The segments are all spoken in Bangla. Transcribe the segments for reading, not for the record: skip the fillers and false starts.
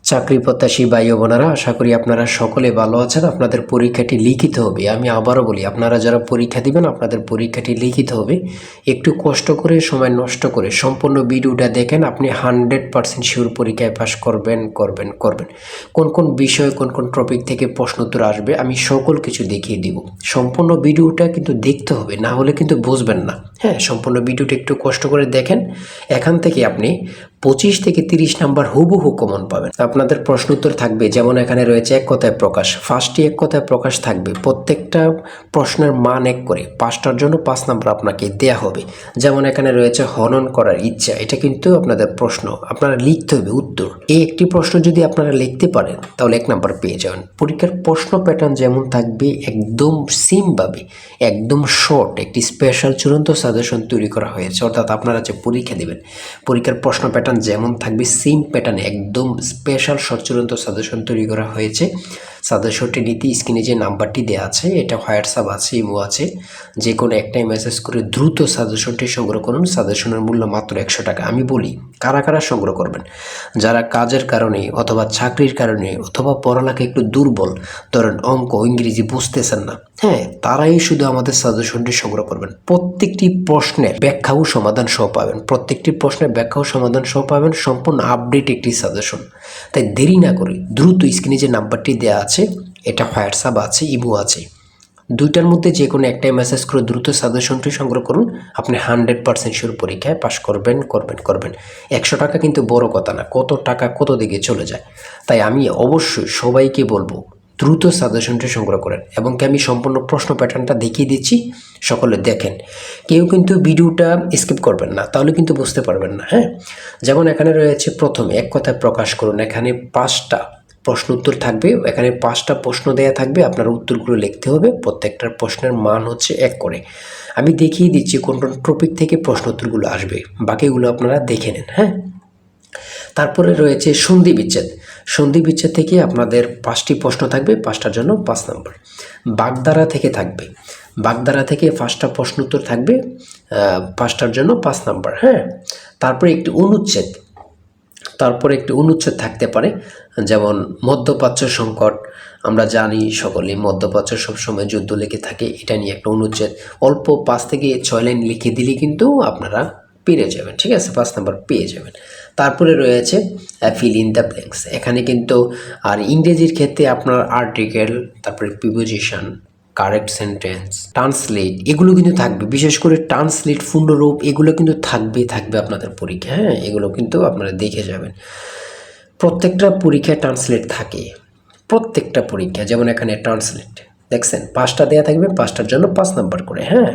চাকরি প্রত্যাশী ভাই ও বোনেরা, আশা করি আপনারা সকলে ভালো আছেন। আপনাদের পরীক্ষাটি লিখিত হবে। আমি আবারও বলি, আপনারা যারা পরীক্ষা দিবেন আপনাদের পরীক্ষাটি লিখিত হবে। একটু কষ্ট করে, সময় নষ্ট করে সম্পূর্ণ ভিডিওটা দেখেন, আপনি 100% শিওর পরীক্ষায় পাস করবেন। কোন কোন বিষয়, কোন কোন টপিক থেকে প্রশ্ন উত্তর আসবে আমি সকল কিছু দেখিয়ে দিব। সম্পূর্ণ ভিডিওটা কিন্তু দেখতে হবে, না হলে কিন্তু বুঝবেন না। হ্যাঁ, সম্পূর্ণ ভিডিওটা একটু কষ্ট করে দেখেন। এখান থেকে আপনি 25 থেকে 30 নাম্বার হুবহু কমন পাবেন। আপনাদের প্রশ্ন উত্তর থাকবে, যেমন এখানে রয়েছে এক কথায় প্রকাশ। ফার্স্টে এক কথায় প্রকাশ থাকবে, প্রত্যেকটা প্রশ্নের মান 1 করে, 5টার জন্য 5 নাম্বার আপনাকে দেয়া হবে। যেমন এখানে রয়েছে হনন করার ইচ্ছা, এটা কিন্তু আপনাদের প্রশ্ন, আপনারা লিখতে হবে উত্তর। এই একটি প্রশ্ন যদি আপনারা লিখতে পারেন তাহলে 1 নাম্বার পেয়ে যাবেন। পরীক্ষার প্রশ্ন প্যাটার্ন যেমন থাকবে একদম সিমভাবে, একদম শর্ট একটি স্পেশাল চূড়ান্ত সাজেশন তৈরি করা হয়েছে। অর্থাৎ আপনারা যে পরীক্ষা দেবেন, পরীক্ষার প্রশ্ন প্যাটার্ন যেমন থাকবে সেম প্যাটার্নে একদম স্পেশাল শর্ট চূড়ান্ত সাজেশন তৈরি করা হয়েছে। সাজেশনটি নিতে স্ক্রিনে যে নাম্বারটি দেওয়া আছে, এটা হোয়াটসঅ্যাপ আছে, ইমো আছে, যে কোনো একটাই মেসেজ করে দ্রুত সাজেশনটি সংগ্রহ করুন। সাজেশনের মূল্য মাত্র 100 টাকা। আমি বলি, কারা কারা সংগ্রহ করবেন? যারা কাজের কারণে অথবা চাকরির কারণে অথবা পড়ালেখা একটু দুর্বল, ধরেন অঙ্ক ইংরেজি বুঝতেছেন না, হ্যাঁ, তারাই শুধু আমাদের সাজেশনটি সংগ্রহ করবেন। প্রত্যেকটি প্রশ্নের ব্যাখ্যা ও সমাধান সহ পাবেন, প্রত্যেকটি প্রশ্নের ব্যাখ্যা ও সমাধান সহ পাবেন, সম্পূর্ণ আপডেট একটি সাজেশন। তাই দেরি না করে দ্রুত স্ক্রিনে যে নাম্বারটি দেওয়া আছে, এটা হোয়াটসঅ্যাপ আছে, ইমো আছে, দুইটার মধ্যে যে কোনো একটাই মেসেজ করে দ্রুত সাজেশনটি সংগ্রহ করুন। আপনি 100% শিওর পরীক্ষায় পাশ করবেন। 100 টাকা কিন্তু বড় কথা না, কত টাকা কত দিকে চলে যায়। তাই আমি অবশ্যই সবাইকে বলবো, দ্রুত সাজেশনটি সংগ্রহ করেন। এবং আমি সম্পূর্ণ প্রশ্ন প্যাটার্নটা দেখিয়ে দিচ্ছি, সকলে দেখেন। কেউ কিন্তু ভিডিওটা স্কিপ করবেন না, তাহলে কিন্তু বুঝতে পারবেন না। হ্যাঁ, যেমন এখানে রয়েছে প্রথমে এক কথায় প্রকাশ করুন। এখানে 5টা প্রশ্ন উত্তর থাকবে, এখানে 5টা প্রশ্ন দেয়া থাকবে, আপনার উত্তরগুলো লিখতে হবে। প্রত্যেকটার প্রশ্নের মান হচ্ছে 1 করে। আমি দেখিয়ে দিচ্ছি কোন কোন টপিক থেকে প্রশ্ন উত্তরগুলো আসবে, বাকিগুলো আপনারা দেখে নেন। হ্যাঁ, তারপরে রয়েছে সন্ধি বিচ্ছেদ। সন্ধি বিচ্ছেদ থেকে আপনাদের 5টি প্রশ্ন থাকবে, 5টার জন্য 5 নাম্বার। বাগধারা থেকে থাকবে, বাগধারা থেকে 5টা প্রশ্ন উত্তর থাকবে, 5টার জন্য 5 নাম্বার। হ্যাঁ, তারপরে একটি অনুচ্ছেদ, থাকতে পারে, যেমন মধ্যপ্রাচ্য সংকট। আমরা জানি সকলে মধ্যপ্রাচ্য সবসময় যুদ্ধ লেগে থাকে, এটা নিয়ে একটা অনুচ্ছেদ অল্প 5 থেকে 6 লাইন লিখে দিলে কিন্তু আপনারা পেরে যাবেন। ঠিক আছে, 5 নাম্বার পেয়ে যাবেন। তারপরে রয়েছে ফিল ইন দ্য ব্ল্যাঙ্কস। এখানে কিন্তু আর ইংরেজির ক্ষেত্রে আপনার আর্টিকেল, তারপরে প্রিপোজিশন, কারেক্ট সেন্টেন্স, ট্রান্সলেট, এগুলো কিন্তু থাকবে। বিশেষ করে ট্রান্সলেট, পূর্ণরূপ, এগুলো কিন্তু থাকবে আপনাদের পরীক্ষা। হ্যাঁ, এগুলো কিন্তু আপনারা দেখে যাবেন। প্রত্যেকটা পরীক্ষায় ট্রান্সলেট থাকে, প্রত্যেকটা পরীক্ষা। যেমন এখানে ট্রান্সলেট দেখছেন, 5টা দেওয়া থাকবে, 5টার জন্য 5 নাম্বার করে। হ্যাঁ,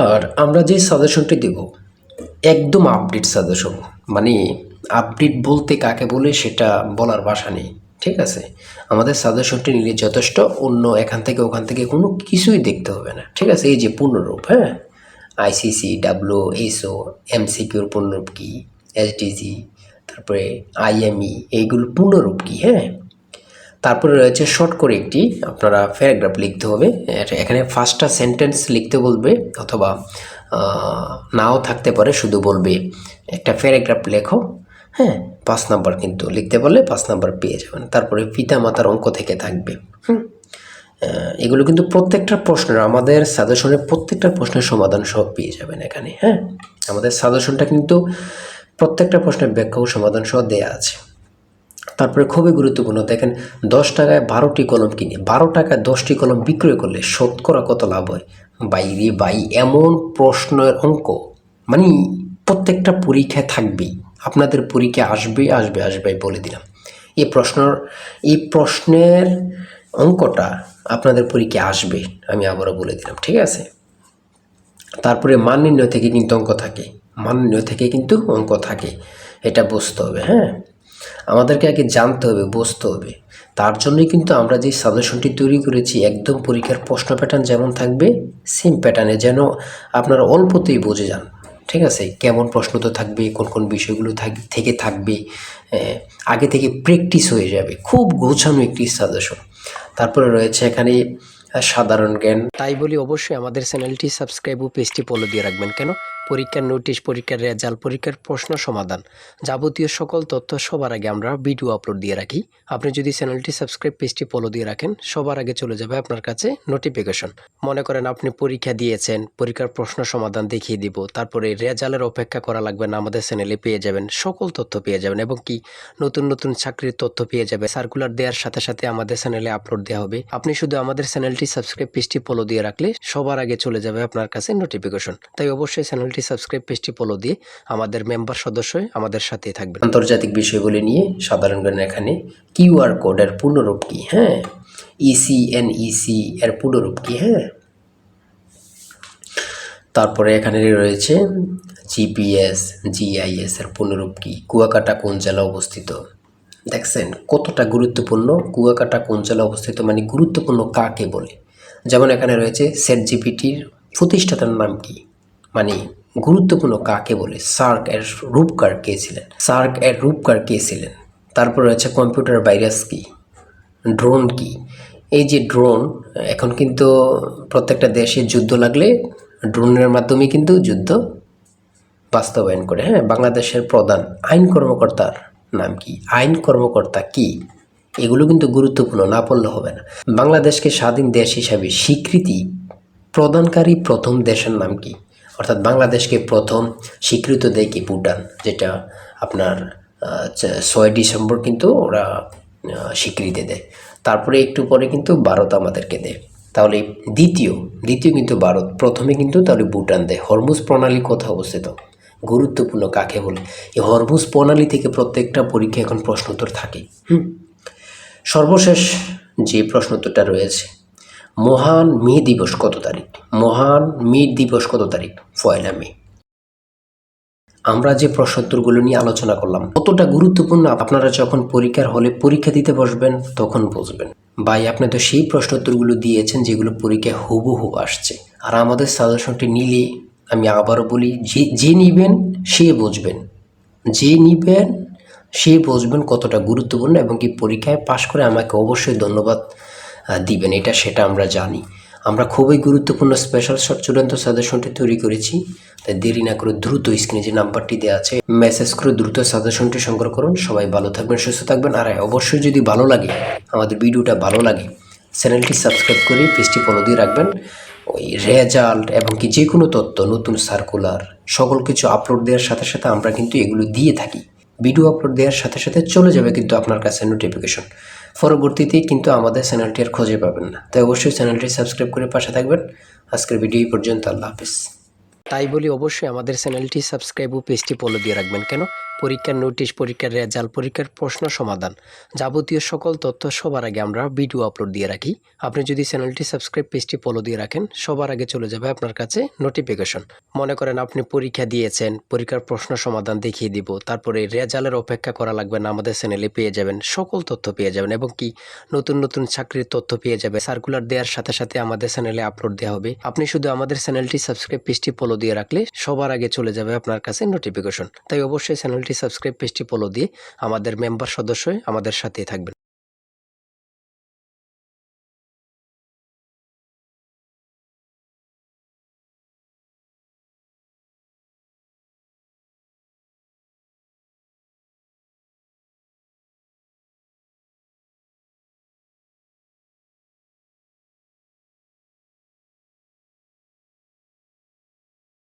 আর আমরা যে সাজেশনটি দেব একদম আপডেট সাজেশন। মানে আপডেট বলতে কাকে বলে সেটা বলার ভাষা নেই। ঠিক আছে, আমাদের সাজেশনটি নিলে যথেষ্ট, অন্য এখান থেকে ওখান থেকে কোনো কিছুই দেখতে হবে না। ঠিক আছে, এই যে পূর্ণরূপ, হ্যাঁ, আইসিসি, ডাব্লিউএসও, এমসিকিউর পূর্ণরূপ কী, এসডিজি, তারপরে আইএমই, এইগুলো পূর্ণরূপ কী। হ্যাঁ, তারপরে রয়েছে শর্ট করে একটি আপনারা প্যারাগ্রাফ লিখতে হবে। এখানে 5টা সেন্টেন্স লিখতে বলবে, অথবা নাও থাকতে পারে, শুধু বলবে একটা প্যারাগ্রাফ লেখো। হ্যাঁ, 5 নাম্বার কিন্তু লিখতে বললে 5 নাম্বার পেয়ে যাবেন। তারপরে পিতা মাতার অঙ্ক থেকে থাকবে। এগুলো কিন্তু প্রত্যেকটা প্রশ্নের, আমাদের সাজেশনের প্রত্যেকটা প্রশ্নের সমাধান সব পেয়ে যাবেন এখানে। হ্যাঁ, আমাদের সাজেশনটা কিন্তু প্রত্যেকটা প্রশ্নের ব্যাখ্যা ও সমাধান সহ দেয়া আছে। তারপরে খুবই গুরুত্বপূর্ণ, দেখেন 10 টাকায় 12টি কলম কিনে 12 টাকায় 10টি কলম বিক্রয় করলে শতকরা কত লাভ হয়? ভাই, এমন প্রশ্নের অঙ্ক মানে প্রত্যেকটা পরীক্ষায় থাকবেই, আপনাদের পরীক্ষা আসবে বলে দিলাম। এই প্রশ্নের অঙ্কটা আপনাদের পরীক্ষায় আসবে, আমি আবারও বলে দিলাম। ঠিক আছে, তারপরে মান নির্ণয় থেকে কিন্তু অঙ্ক থাকে, এটা বুঝতে হবে। হ্যাঁ, আমাদেরকে আগে জানতে হবে, বুঝতে হবে। তার জন্যই কিন্তু আমরা যে সাজেশনটি তৈরি করেছি, একদম পরীক্ষার প্রশ্ন প্যাটার্ন যেমন থাকবে সেম প্যাটার্নে, যেন আপনারা অল্পতেই বুঝে যান। ঠিক আছে, কেমন প্রশ্ন তো থাকবে, কোন কোন বিষয়গুলো থেকে থাকবে, আগে থেকে প্র্যাকটিস হয়ে যাবে। খুব গোছানো একটি সাজেশন। তারপরে রয়েছে এখানে সাধারণ জ্ঞান। তাই বলি, অবশ্যই আমাদের চ্যানেলটি সাবস্ক্রাইব ও পেজটি ফলো দিয়ে রাখবেন। কেন? পরীক্ষার নোটিশ, পরীক্ষার রেজাল্ট, পরীক্ষার প্রশ্ন সমাধান, যাবতীয় সকল তথ্য সবার আগে আমরা ভিডিও আপলোড দিয়ে রাখি। আপনি যদি চ্যানেলটি সাবস্ক্রাইব, পেজটি ফলো দিয়ে রাখেন, সবার আগে চলে যাবে আপনার কাছে নোটিফিকেশন। মনে করেন আপনি পরীক্ষা দিয়েছেন, পরীক্ষার প্রশ্ন সমাধান দেখিয়ে দিব, তারপরে রেজাল্টের অপেক্ষা করা লাগবে না, আমাদের চ্যানেলে পেয়ে যাবেন, সকল তথ্য পেয়ে যাবেন এবং কি নতুন নতুন চাকরির তথ্য পেয়ে যাবে। সার্কুলার দেওয়ার সাথে সাথে আমাদের চ্যানেলে আপলোড দেওয়া হবে। আপনি শুধু আমাদের চ্যানেলটি সাবস্ক্রাইব, পেজটি ফলো দিয়ে রাখলে সবার আগে চলে যাবে আপনার কাছে নোটিফিকেশন। তাই অবশ্যই চ্যানেলটি সাবস্ক্রাইব, পেজটি ফলো দিয়ে আমাদের মেম্বার সদস্য আমাদের সাথে থাকবেন। আন্তর্জাতিক বিষয়গুলি নিয়ে সাধারণ জ্ঞান, এখানে কিউআর কোডের পূর্ণরূপ কি, হ্যাঁ, ইসিএনইসি এর পূর্ণরূপ কি, হ্যাঁ, তারপরে এখানে রয়েছে জিপিএস, জিআইএস এর পূর্ণরূপ কি, কুয়াকাটা কোন জেলা অবস্থিত। দেখছেন কতটা গুরুত্বপূর্ণ, কুয়াকাটা কোন জেলা অবস্থিত মানে গুরুত্বপূর্ণ কাকে বলে। যেমন এখানে রয়েছে চ্যাটজিপিটির প্রতিষ্ঠাতার নাম কি, মানে গুরুত্বপূর্ণ কাকে বলে। সার্ক এর রূপকার কে ছিলেন, সার্ক এর রূপকার কে ছিলেন। তারপর রয়েছে কম্পিউটার ভাইরাস কি, ড্রোন কি। এই যে ড্রোন, এখন কিন্তু প্রত্যেকটা দেশে যুদ্ধ লাগলে ড্রোনের মাধ্যমে কিন্তু যুদ্ধ বাস্তবায়ন করে। হ্যাঁ, বাংলাদেশের প্রধান আইন কর্মকর্তার নাম কি, আইন কর্মকর্তা কি, এগুলো কিন্তু গুরুত্বপূর্ণ, না পড়লে হবে না। বাংলাদেশকে স্বাধীন দেশ হিসাবে স্বীকৃতি প্রদানকারী প্রথম দেশের নাম কি, অর্থাৎ বাংলাদেশকে প্রথম স্বীকৃত দেয় কি, ভুটান, যেটা আপনার 6 ডিসেম্বর কিন্তু ওরা স্বীকৃতি দেয়। তারপরে একটু পরে কিন্তু ভারত আমাদেরকে দেয়। তাহলে দ্বিতীয় কিন্তু ভারত, প্রথমে কিন্তু তাহলে ভুটান দেয়। হরমুজ প্রণালী কোথায় অবস্থিত, গুরুত্বপূর্ণ কাকে বলে। এই হরমুজ প্রণালী থেকে প্রত্যেকটা পরীক্ষা এখন প্রশ্নোত্তর থাকে। সর্বশেষ যে প্রশ্নোত্তরটা রয়েছে, মহান মে দিবস কত তারিখ, মহান মে দিবস কত তারিখ, 1 মে। আমরা যে প্রশ্নোত্তরগুলো নিয়ে আলোচনা করলাম কতটা গুরুত্বপূর্ণ, আপনারা যখন পরীক্ষার হলে পরীক্ষা দিতে বসবেন তখন বুঝবেন। ভাই, আপনি তো সেই প্রশ্নোত্তরগুলো দিয়েছেন যেগুলো পরীক্ষায় হুবহু আসছে। আর আমাদের সাজেশনটি নিলে, আমি আবারও বলি, যে নিবেন সে বুঝবেন, যে নিবেন সে বুঝবেন কতটা গুরুত্বপূর্ণ, এবং কি পরীক্ষায় পাশ করে আমাকে অবশ্যই ধন্যবাদ দিবেন, সেটা আমরা জানি। আমরা খুবই গুরুত্বপূর্ণ স্পেশাল শর্ট চূড়ান্ত সাজেশনটি তৈরি করেছি। তাই দেরি না করে দ্রুত স্ক্রিনে যে নাম্বারটি দেওয়া আছে মেসেজ করে দ্রুত সাজেশনটি সংগ্রহ করুন। সবাই ভালো থাকবেন, সুস্থ থাকবেন। আর অবশ্যই যদি ভালো লাগে, আমাদের ভিডিওটা ভালো লাগে, চ্যানেলটি সাবস্ক্রাইব করে পেজটি ফলো দিয়ে রাখবেন। ওই রেজাল্ট এবং কি যে কোনো তথ্য, নতুন সার্কুলার, সকল কিছু আপলোড দেওয়ার সাথে সাথে আমরা কিন্তু এগুলো দিয়ে থাকি। ভিডিও আপলোড দেওয়ার সাথে সাথে চলে যাবে কিন্তু আপনার কাছে নোটিফিকেশন। পরবর্তীতে কিন্তু আমাদের চ্যানেলটি আর খুঁজে পাবেন না। তাই অবশ্যই চ্যানেলটি সাবস্ক্রাইব করে পাশে থাকবেন। আজকের ভিডিও এই পর্যন্ত, আল্লাহ হাফেজ। তাই বলি অবশ্যই আমাদের চ্যানেলটি সাবস্ক্রাইব ও পেজটি ফলো দিয়ে রাখবেন। কেন, পরীক্ষার নোটিশ, পরীক্ষার রেজাল্ট, পরীক্ষার প্রশ্ন সমাধান, যাবতীয় সকল তথ্য সবার আগে আমরা ভিডিও আপলোড দিয়ে রাখি। আপনি যদি চ্যানেলটি সাবস্ক্রাইব, পেজটি ফলো দিয়ে রাখেন, সবার আগে চলে যাবে আপনার কাছে নোটিফিকেশন। মনে করেন আপনি পরীক্ষা দিয়েছেন, পরীক্ষার প্রশ্ন সমাধান দেখিয়ে দিব, তারপরে রেজাল্টের অপেক্ষা করা লাগবে না, আমাদের চ্যানেলে পেয়ে যাবেন, সকল তথ্য পেয়ে যাবেন এবং কি নতুন নতুন চাকরির তথ্য পেয়ে যাবে। সার্কুলার দেওয়ার সাথে সাথে আমাদের চ্যানেলে আপলোড দেওয়া হবে। আপনি শুধু আমাদের চ্যানেলটি সাবস্ক্রাইব, পেজটি ফলো দিয়ে রাখলে সবার আগে চলে যাবে আপনার কাছে নোটিফিকেশন। তাই অবশ্যই চ্যানেলটি সাবস্ক্রাইব, পেজটি ফলো দিয়ে আমাদের মেম্বার সদস্য আমাদের সাথে থাকবেন।